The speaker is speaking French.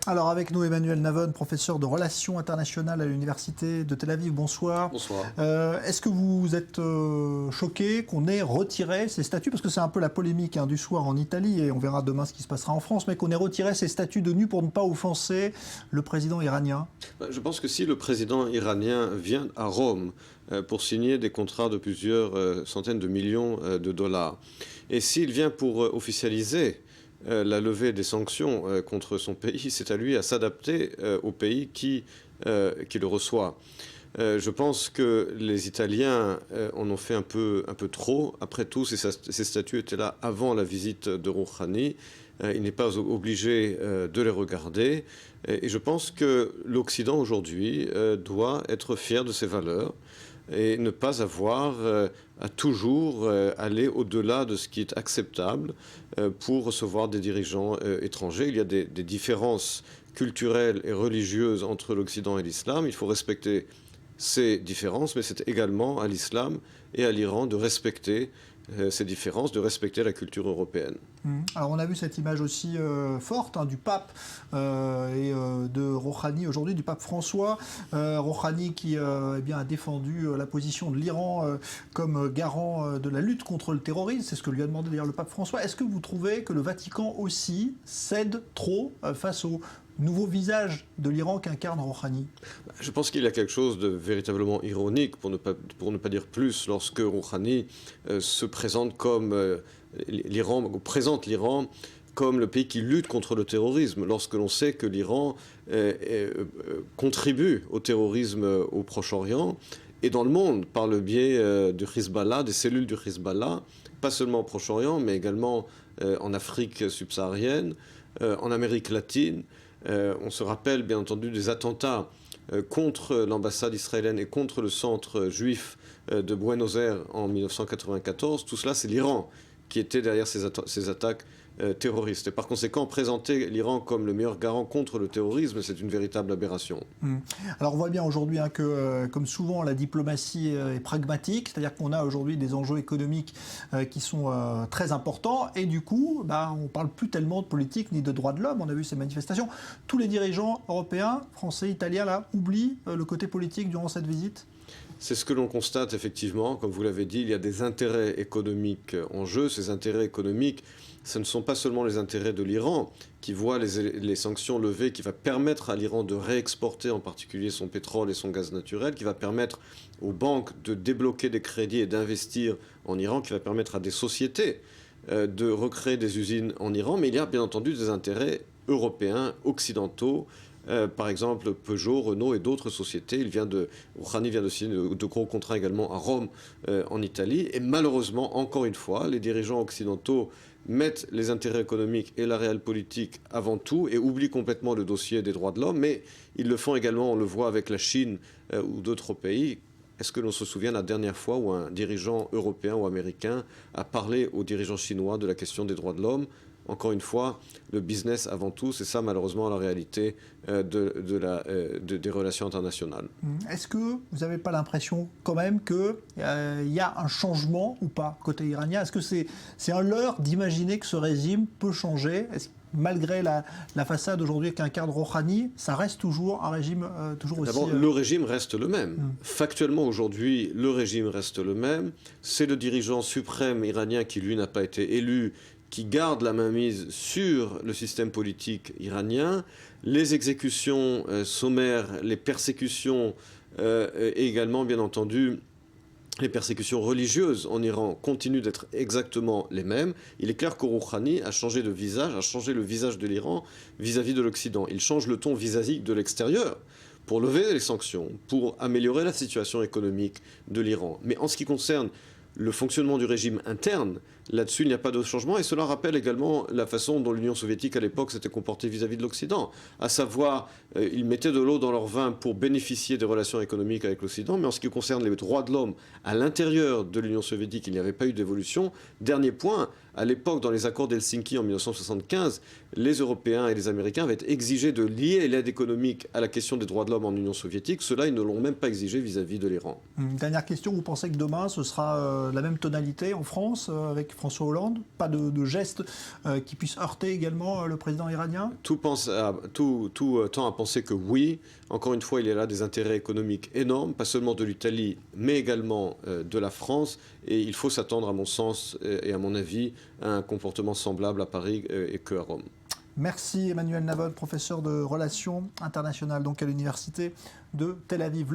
Alors avec nous Emmanuel Navon, professeur de relations internationales à l'université de Tel Aviv. Bonsoir. Bonsoir. Est-ce que vous êtes choqué qu'on ait retiré ces statuts, parce que c'est un peu la polémique du soir en Italie, et on verra demain ce qui se passera en France, mais qu'on ait retiré ces statuts de nu pour ne pas offenser le président iranien? Je pense que si le président iranien vient à Rome pour signer des contrats de plusieurs centaines de millions de dollars, et s'il vient pour officialiser la levée des sanctions contre son pays, c'est à lui à s'adapter au pays qui le reçoit. Je pense que les Italiens en ont fait un peu trop. Après tout, ces statuts étaient là avant la visite de Rouhani. Il n'est pas obligé de les regarder. Et je pense que l'Occident aujourd'hui doit être fier de ses valeurs et ne pas avoir à toujours aller au-delà de ce qui est acceptable pour recevoir des dirigeants étrangers. Il y a des différences culturelles et religieuses entre l'Occident et l'islam. Il faut respecter ces différences, mais c'est également à l'islam et à l'Iran de respecter ces différences, de respecter la culture européenne. Alors on a vu cette image aussi forte du pape et de Rouhani aujourd'hui, du pape François. Rouhani qui eh bien, a défendu la position de l'Iran comme garant de la lutte contre le terrorisme. C'est ce que lui a demandé d'ailleurs le pape François. Est-ce que vous trouvez que le Vatican aussi cède trop face au nouveau visage de l'Iran qu'incarne Rouhani? Je pense qu'il y a quelque chose de véritablement ironique, pour ne pas dire plus, lorsque Rouhani se présente comme présente l'Iran comme le pays qui lutte contre le terrorisme, lorsque l'on sait que l'Iran contribue au terrorisme au Proche-Orient et dans le monde par le biais du Hezbollah, des cellules du Hezbollah, pas seulement au Proche-Orient, mais également en Afrique subsaharienne, en Amérique latine. On se rappelle bien entendu des attentats contre l'ambassade israélienne et contre le centre juif de Buenos Aires en 1994. Tout cela, c'est l'Iran qui était derrière ces attaques terroristes. Et par conséquent, présenter l'Iran comme le meilleur garant contre le terrorisme, c'est une véritable aberration. Alors on voit bien aujourd'hui que, comme souvent, la diplomatie est pragmatique, c'est-à-dire qu'on a aujourd'hui des enjeux économiques qui sont très importants, et du coup, on ne parle plus tellement de politique ni de droits de l'homme. On a vu ces manifestations. Tous les dirigeants européens, français, italiens, là, oublient le côté politique durant cette visite. C'est ce que l'on constate effectivement. Comme vous l'avez dit, il y a des intérêts économiques en jeu. Ces intérêts économiques, ce ne sont pas seulement les intérêts de l'Iran qui voit les sanctions levées, qui va permettre à l'Iran de réexporter en particulier son pétrole et son gaz naturel, qui va permettre aux banques de débloquer des crédits et d'investir en Iran, qui va permettre à des sociétés de recréer des usines en Iran. Mais il y a bien entendu des intérêts européens, occidentaux. Par exemple, Peugeot, Renault et d'autres sociétés. Rouhani vient de signer de gros contrats également à Rome, en Italie. Et malheureusement, encore une fois, les dirigeants occidentaux mettent les intérêts économiques et la réelle politique avant tout et oublient complètement le dossier des droits de l'homme. Mais ils le font également, on le voit avec la Chine ou d'autres pays. Est-ce que l'on se souvient la dernière fois où un dirigeant européen ou américain a parlé aux dirigeants chinois de la question des droits de l'homme? Encore une fois, le business avant tout, c'est ça malheureusement la réalité des relations internationales. Est-ce que vous n'avez pas l'impression quand même qu'il y a un changement ou pas côté iranien? Est-ce que c'est un leurre d'imaginer que ce régime peut changer? Malgré la façade aujourd'hui qu'incarne Rouhani, ça reste toujours un régime toujours aussi... D'abord, le régime reste le même. Factuellement, aujourd'hui, le régime reste le même. C'est le dirigeant suprême iranien qui, lui, n'a pas été élu, qui garde la mainmise sur le système politique iranien. Les exécutions sommaires, les persécutions et également, bien entendu, les persécutions religieuses en Iran continuent d'être exactement les mêmes. Il est clair que Rouhani a changé de visage, a changé le visage de l'Iran vis-à-vis de l'Occident. Il change le ton vis-à-vis de l'extérieur pour lever les sanctions, pour améliorer la situation économique de l'Iran. Mais en ce qui concerne le fonctionnement du régime interne, là-dessus, il n'y a pas de changement. Et cela rappelle également la façon dont l'Union soviétique, à l'époque, s'était comportée vis-à-vis de l'Occident. À savoir, ils mettaient de l'eau dans leur vin pour bénéficier des relations économiques avec l'Occident. Mais en ce qui concerne les droits de l'homme, à l'intérieur de l'Union soviétique, il n'y avait pas eu d'évolution. Dernier point, à l'époque, dans les accords d'Helsinki en 1975, les Européens et les Américains avaient exigé de lier l'aide économique à la question des droits de l'homme en Union soviétique. Cela, ils ne l'ont même pas exigé vis-à-vis de l'Iran. Dernière question, vous pensez que demain, ce sera la même tonalité en France avec avec François Hollande? Pas de gestes qui puissent heurter également le président iranien? Tout tend à penser que oui. Encore une fois, il y a là des intérêts économiques énormes, pas seulement de l'Italie, mais également de la France. Et il faut s'attendre, à mon sens et à mon avis, à un comportement semblable à Paris et qu'à Rome. Merci Emmanuel Navon, professeur de relations internationales donc à l'université de Tel Aviv.